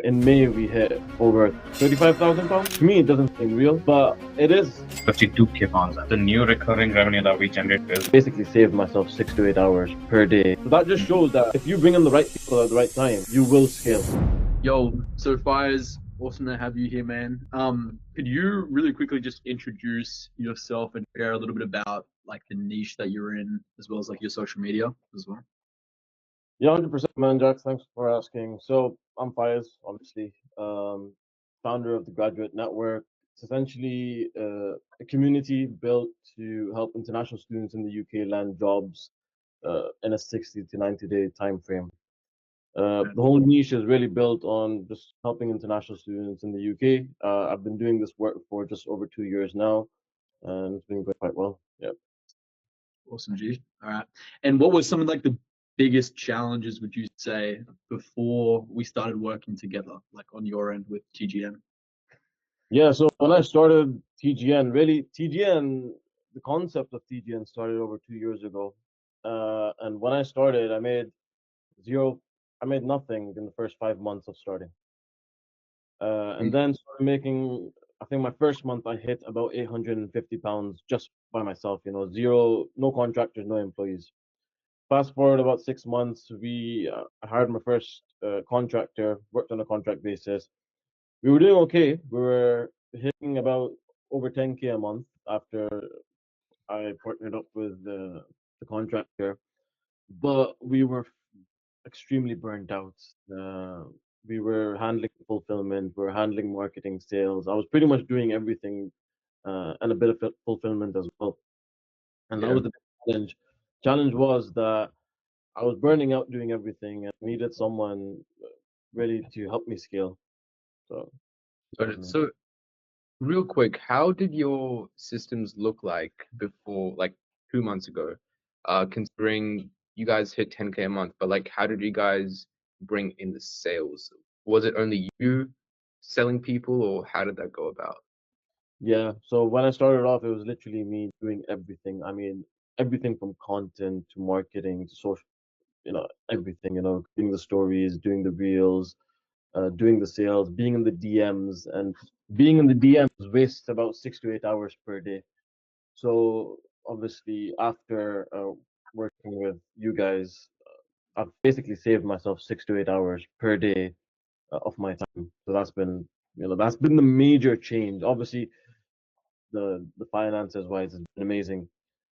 In May, we hit over 35,000 pounds. To me, it doesn't seem real, but it is. 52K pounds. The new recurring revenue that we generate is Basically saved myself 6 to 8 hours per day. So that just shows that if you bring in the right people at the right time, you will scale. Yo, so Fayez, awesome to have you here, man. Could you really quickly just introduce yourself and share a little bit about like the niche that you're in, as well as like your social media as well? Yeah, 100%, man, Jack. Thanks for asking. So I'm Fayez, obviously, founder of the Graduate Network. It's essentially a community built to help international students in the UK land jobs in a 60 to 90 day time frame. The whole niche is really built on just helping international students in the UK. I've been doing this work for just over 2 years now, and it's been going quite well. Yeah. Awesome, G. All right. And what was some of like the biggest challenges, would you say, before we started working together, like on your end with TGN? Yeah, so when I started TGN, really, the concept of TGN started over 2 years ago. And when I started, I made nothing in the first 5 months of starting. And then started making, I think my first month I hit about 850 pounds just by myself, zero, no contractors, no employees. Fast forward about 6 months, I hired my first contractor, worked on a contract basis. We were doing okay. We were hitting about over 10K a month after I partnered up with the contractor, but we were extremely burnt out. We were handling fulfillment, we were handling marketing, sales. I was pretty much doing everything and a bit of fulfillment as well. And that Yeah. was the big challenge. Challenge was that I was burning out doing everything and needed someone ready to help me scale. So, that Got was it. me. So, real quick, how did your systems look like before, like 2 months ago? Considering you guys hit 10K a month, but like, how did you guys bring in the sales? Was it only you selling people, or how did that go about? Yeah, so when I started off, it was literally me doing everything. I mean, everything from content to marketing to social, everything, doing the stories, doing the reels, doing the sales, being in the DMs, and being in the DMs wastes about 6 to 8 hours per day. So obviously, after working with you guys, I've basically saved myself 6 to 8 hours per day of my time. So that's been the major change. Obviously, the finances wise has been amazing,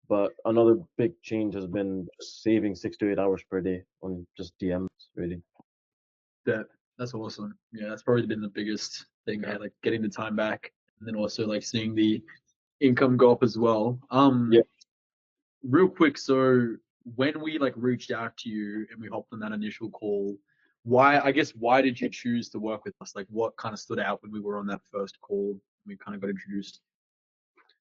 but another big change has been just saving 6 to 8 hours per day on just DMs, really. That's awesome. Yeah, that's probably been the biggest thing, man, like getting the time back and then also like seeing the income go up as well. Yeah. Real quick, so when we like reached out to you and we hopped on that initial call, why did you choose to work with us? Like what kind of stood out when we were on that first call? We kind of got introduced.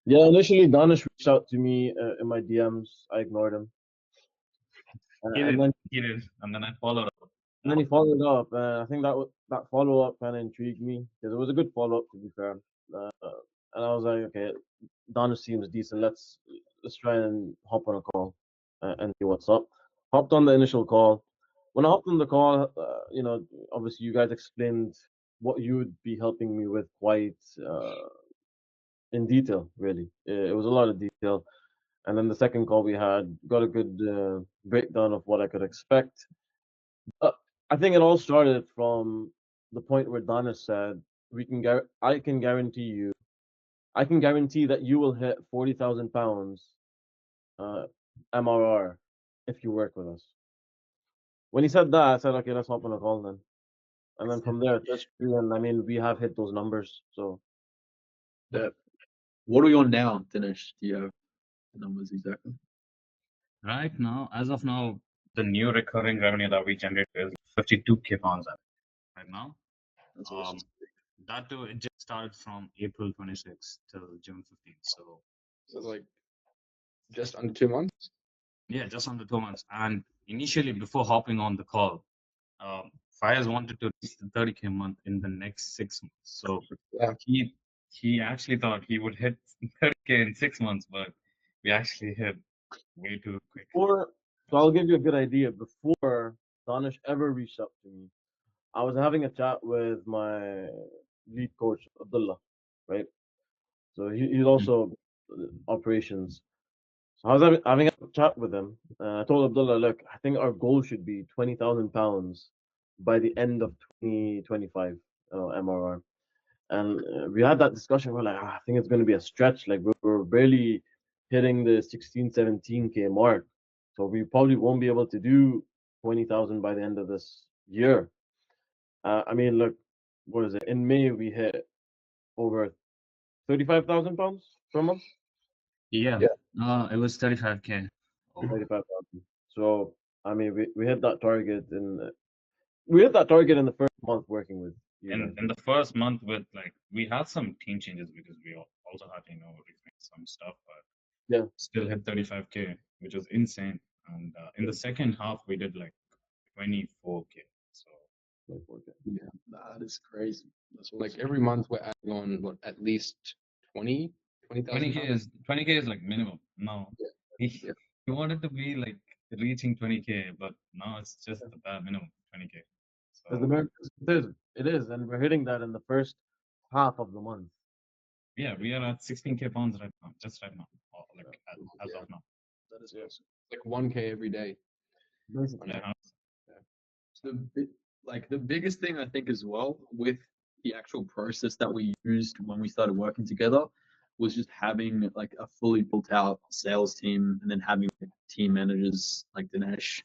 Yeah, initially Danish reached out to me in my DMs. I ignored him. And then and then I followed up. he followed up. I think that follow up kind of intrigued me because it was a good follow up, to be fair. Uh, and I was like, okay, Danish seems decent. Let's try and hop on a call and see what's up. Hopped on the initial call. When I hopped on the call, obviously you guys explained what you would be helping me with quite in detail. Really, it was a lot of detail. And then the second call we had got a good breakdown of what I could expect. Uh, I think it all started from the point where Donna said, I can guarantee that you will hit 40,000 pounds MRR if you work with us." When he said that, I said, "Okay, let's hop on a call then." And then from there, that's true. And I mean, we have hit those numbers. So What are we on now, Dinesh? Do you have the numbers exactly? Right now, as of now, the new recurring revenue that we generate is 52K pounds right now. That's awesome. That too, it just started from April 26th till June 15th. So So like just under 2 months. yeah, just under 2 months. And initially, before hopping on the call, Fayez wanted to reach the 30K month in the next 6 months. So Yeah. he actually thought he would hit 30K in 6 months, but we actually hit way too quick. So I'll give you a good idea. Before Danish ever reached out to me, I was having a chat with my lead coach Abdullah, right? So he's also operations. So I was having a chat with him. I told Abdullah, look, I think our goal should be £20,000 by the end of 2025, MRR. And we had that discussion. We're like, I think it's going to be a stretch. Like we're barely hitting the 16, 17K mark. So we probably won't be able to do 20,000 by the end of this year. I mean, look, what is it? In May, we hit over £35,000 per month. Yeah. Yeah. It was 35K. Oh, 35,000. So, I mean, we hit that target in the first month working with you guys. in the first month with like we had some team changes because we also had refix some stuff, but Yeah. still hit 35K, which was insane. And in the second half, we did like 24K. So 24K. Yeah. That is crazy. That's Like awesome. every month we're adding on what at least 20,000 20K is like minimum. No, Yeah. we, Yeah. we wanted to be like reaching 20K, but now it's just the bare minimum 20K. Because So it is, and we're hitting that in the first half of the month. yeah, we are at 16K pounds right now, just right now, or like as Yeah. of now. That is Yeah. awesome. Like 1K every day. Basically. Yeah. The biggest thing I think as well with the actual process that we used when we started working together was just having like a fully built out sales team and then having like, team managers like Dinesh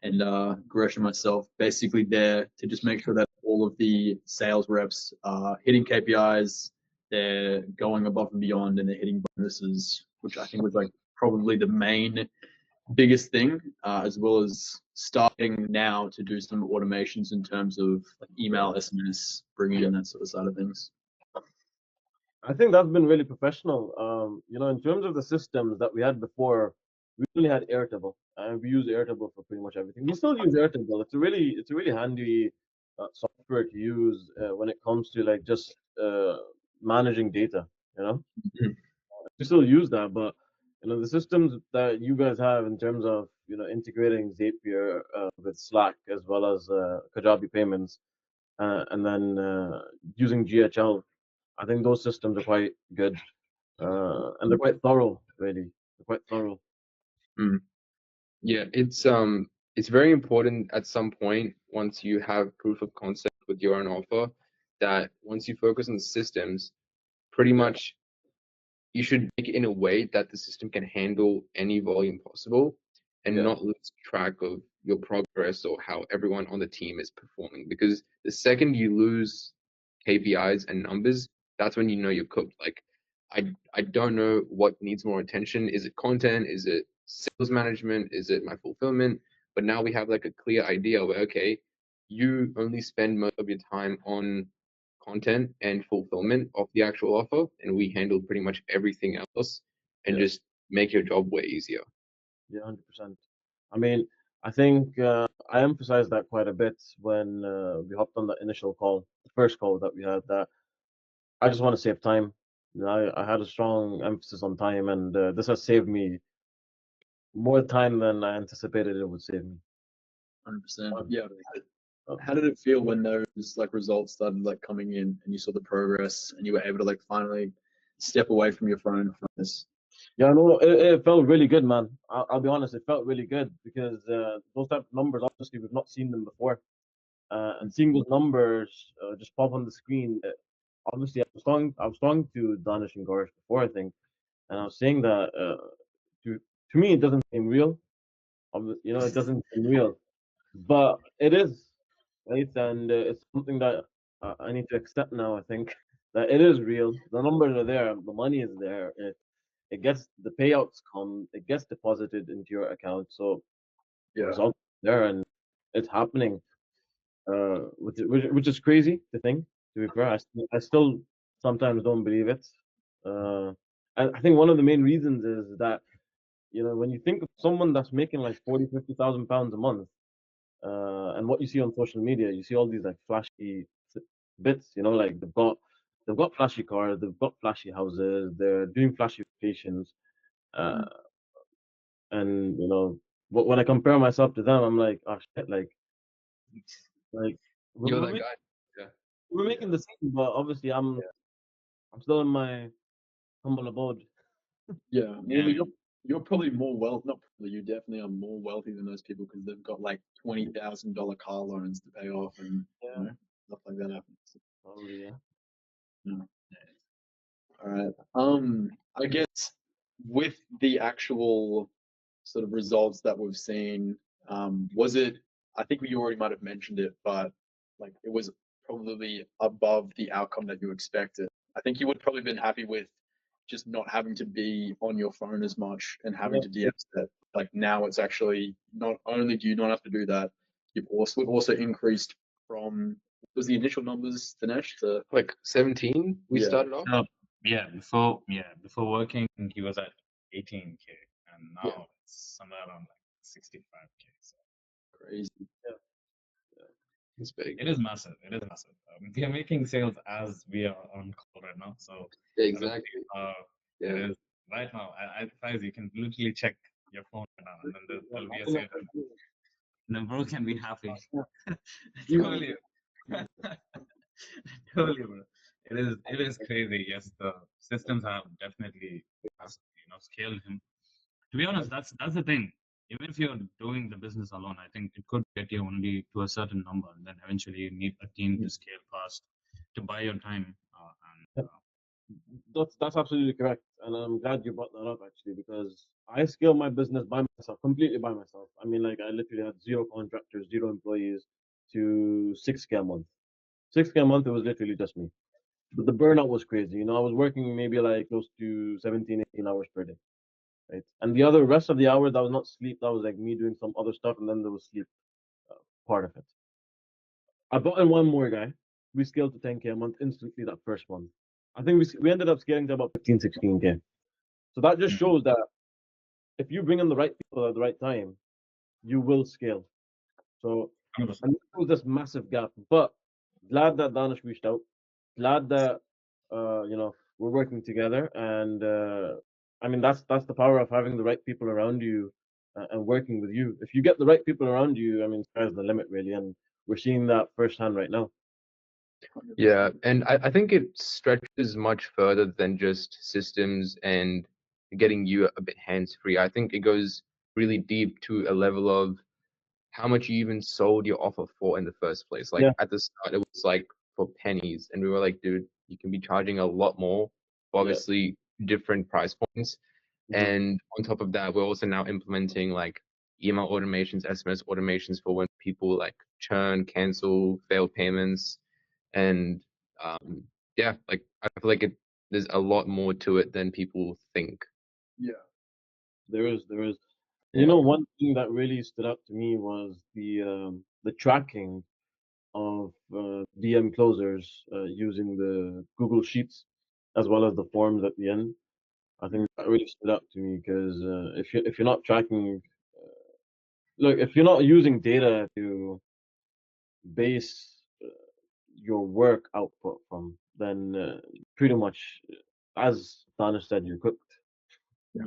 and Gresh and myself basically there to just make sure that all of the sales reps are hitting KPIs, they're going above and beyond, and they're hitting bonuses, which I think was like probably the main biggest thing, as well as starting now to do some automations in terms of like email, SMS, bringing in that sort of side of things. I think that's been really professional. In terms of the systems that we had before, we only had Airtable, and we use Airtable for pretty much everything. We still use Airtable. It's a really handy software to use when it comes to like just managing data. You know, Mhm. we still use that, but the systems that you guys have in terms of integrating Zapier with Slack as well as Kajabi payments, and then using GHL. I think those systems are quite good, and they're quite thorough. Really, they're quite thorough. Mm. Yeah, it's very important at some point once you have proof of concept with your own offer that once you focus on the systems, pretty much you should make it in a way that the system can handle any volume possible and Yeah. not lose track of your progress or how everyone on the team is performing. Because the second you lose KPIs and numbers, that's when you know you're cooked. Like I don't know what needs more attention. Is it content? Is it sales management? Is it my fulfillment? But now we have like a clear idea where okay, you only spend most of your time on content and fulfillment of the actual offer, and we handle pretty much everything else and Yeah. just make your job way easier. Yeah, 100%. I mean, I think I emphasized that quite a bit when we hopped on the initial call, the first call that we had. That I just want to save time. I had a strong emphasis on time, and this has saved me more time than I anticipated it would save me. 100%. Yeah. Uh, How did it feel when those like results started like coming in and you saw the progress and you were able to like finally step away from your phone from this? Yeah, no, it felt really good, man. I'll be honest, it felt really good because those type of numbers, obviously, we've not seen them before. And seeing those numbers just pop on the screen, obviously, I was talking to Danish and Gorish before, I think, and I was saying that to me, it doesn't seem real. It doesn't seem real, but it is, right? And it's something that I need to accept now. I think that it is real. The numbers are there. The money is there. It gets the payouts come. It gets deposited into your account. So the Yeah. results are there, and it's happening. Which is crazy to think. To be fair, I still sometimes don't believe it. Uh, and I think one of the main reasons is that when you think of someone that's making like 40, 50,000 pounds a month, and what you see on social media, you see all these like flashy bits. Like they've got flashy cars, they've got flashy houses, they're doing flashy vacations, uh, and when I compare myself to them, I'm like, oh shit, like We're, You're we're, that make, guy. Yeah. we're making the same, but obviously I'm still in my humble abode. Yeah, Yeah, well, you're probably more not probably, you definitely are more wealthy than those people because they've got like $20,000 car loans to pay off and Yeah, stuff like that happens. probably, yeah. Yeah. All right. I guess with the actual sort of results that we've seen, was it? I think you already might have mentioned it, but like it was probably above the outcome that you expected. I think you would probably been happy with just not having to be on your phone as much and having to Yeah. de that. Like now it's actually not only do you not have to do that, we've also increased from what was the initial numbers, Dinesh, to Like 17, we Yeah. started off. so before working, he was at 18K, and Yeah. now it's somewhere around like 65K. So crazy. It's big. it is massive. It is massive. We are making sales as we are on call right now. So Yeah, I don't exactly. think, Yeah. it is right now. Faiz, you can literally check your phone right now, and then there'll be a sale. And then bro can be happy. Totally. Totally, bro. It is crazy. Yes, the systems have definitely scaled him. To be honest, that's the thing. Even if you're doing the business alone, I think it could get you only to a certain number, and then eventually you need a team to scale past to buy your time. That's absolutely correct, and I'm glad you brought that up actually because I scale my business by myself, completely by myself. I mean, like I literally had zero contractors, zero employees, to 6K a month. 6K a month, it was literally just me. But the burnout was crazy. I was working maybe like close to 17, 18 hours per day, right? And the other rest of the hours, that was not sleep. That was like me doing some other stuff, and then there was sleep part of it. I brought in one more guy. We scaled to 10K a month instantly that first month. I think we ended up scaling to about 15, 16K. So that just shows that if you bring in the right people at the right time, you will scale. So, 100%. and there was this massive gap. But glad that Danish reached out. Glad that we're working together, and I mean that's the power of having the right people around you and working with you. If you get the right people around you, I mean, sky's the limit really, and we're seeing that firsthand right now. Yeah, and I think it stretches much further than just systems and getting you a bit hands-free. I think it goes really deep to a level of how much you even sold your offer for in the first place. Like Yeah. at the start, it was like for pennies, and we were like, dude, you can be charging a lot more, for Yeah. obviously different price points. Mhm. And on top of that, we're also now implementing like email automations, SMS automations for when people like churn, cancel, fail payments, and yeah, like I feel like there's a lot more to it than people think. Yeah. There is. Yeah. One thing that really stood out to me was the tracking of DM closers using the Google Sheets as well as the forms at the end. I think that really stood out to me because if you're not tracking, look, if you're not using data to base your work output from, then pretty much, as Danish said, you're cooked. Yeah.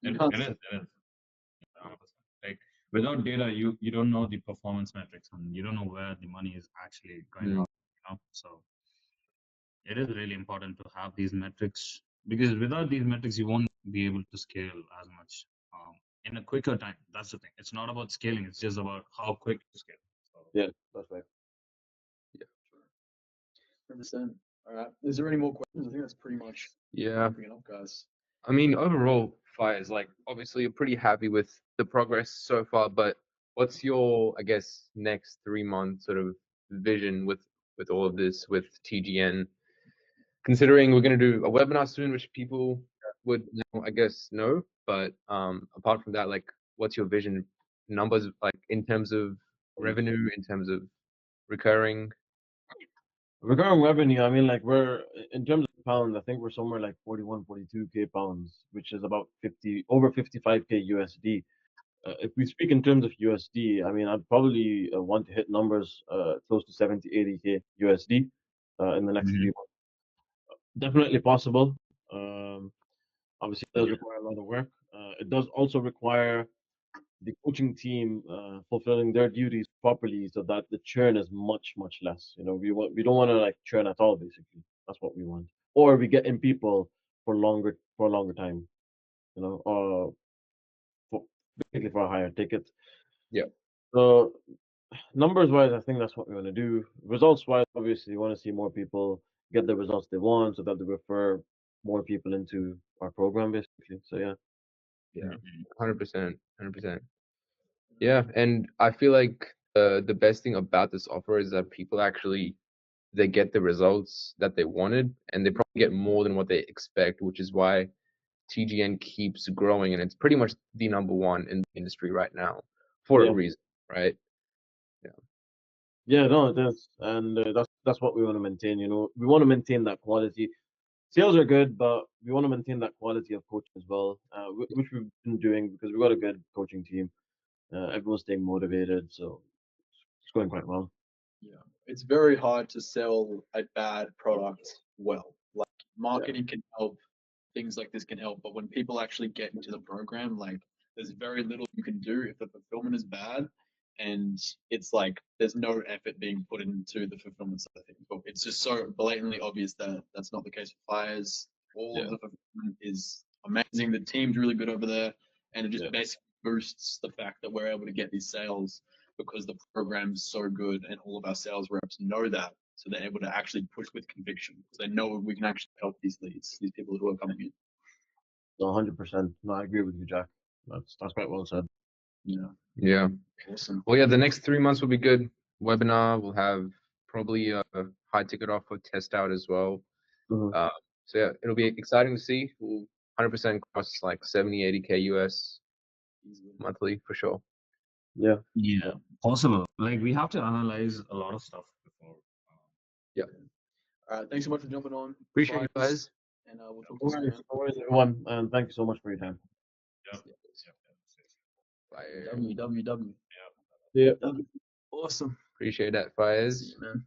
You It can't is. 100%. Like without data, you don't know the performance metrics, and you don't know where the money is actually going Mm. out. So it is really important to have these metrics because without these metrics, you won't be able to scale as much in a quicker time. That's the thing. It's not about scaling; it's just about how quick to scale. So, Yeah, that's right. 100%. All right. Is there any more questions? I think that's pretty much Yeah. wrapping it up, guys. I mean, overall, Fires, like obviously you're pretty happy with the progress so far, but what's your, I guess, next 3 month sort of vision with all of this with TGN? Considering we're going to do a webinar soon, which people would now, I guess, know. But apart from that, like, what's your vision? Numbers, like in terms of revenue, in terms of recurring. Regarding revenue, I mean, like we're in terms of pounds, I think we're somewhere like 41, 42K pounds, which is about over 55K USD. If we speak in terms of USD, I mean, I'd probably want to hit numbers close to 70, 80K USD in the next Mhm. 3 months. Definitely possible. Um, Obviously, it does require a lot of work. It does also require the coaching team fulfilling their duties properly so that the churn is much less. You know, we don't want to like churn at all. Basically, that's what we want. Or we get in people for a longer time. You know, for, basically for a higher ticket. Yeah. So numbers wise, I think that's what we want to do. Results wise, obviously, we want to see more people get the results they want so that they refer more people into our program, basically. So yeah. Yeah. 100%. 100%. Yeah, and I feel like the best thing about this offer is that people actually they get the results that they wanted, and they probably get more than what they expect, which is why TGN keeps growing, and it's pretty much the number one in the industry right now for a Yeah. reason, right? Yeah, no, it is, and that's what we want to maintain. You know, we want to maintain that quality. Sales are good, but we want to maintain that quality of coaching as well, which we've been doing because we've got a good coaching team. Everyone's staying motivated, so it's going quite well. Yeah, it's very hard to sell a bad product well. Like marketing can help, things like this can help, but when people actually get into the program, like there's very little you can do if the fulfillment is bad, and it's like there's no effort being put into the fulfillment side of things. But it's just so blatantly obvious that that's not the case with Fayez. All of the fulfillment is amazing. The team's really good over there, and it just Yeah. basically boosts the fact that we're able to get these sales because the program's so good and all of our sales reps know that. So they're able to actually push with conviction because they know we can actually help these leads, these people who are coming in. No, 100%. No, I agree with you, Jack. That's quite well said. Yeah, Yeah. awesome. Well, yeah, the next 3 months will be good. Webinar, we'll have probably a high ticket offer test out as well. Mhm. So yeah, it'll be exciting to see. We'll 100% cost like 70, 80K US monthly for sure. Yeah. Yeah, possible. Like we have to analyze a lot of stuff before. All right, thanks so much for jumping on. Appreciate you Fayez, guys. and we'll talk No to you soon, worries, man. no worries, everyone, and thank you so much for your time. Yep. Bye. www. Yeah. Awesome. Appreciate that, See Fayez. you, man.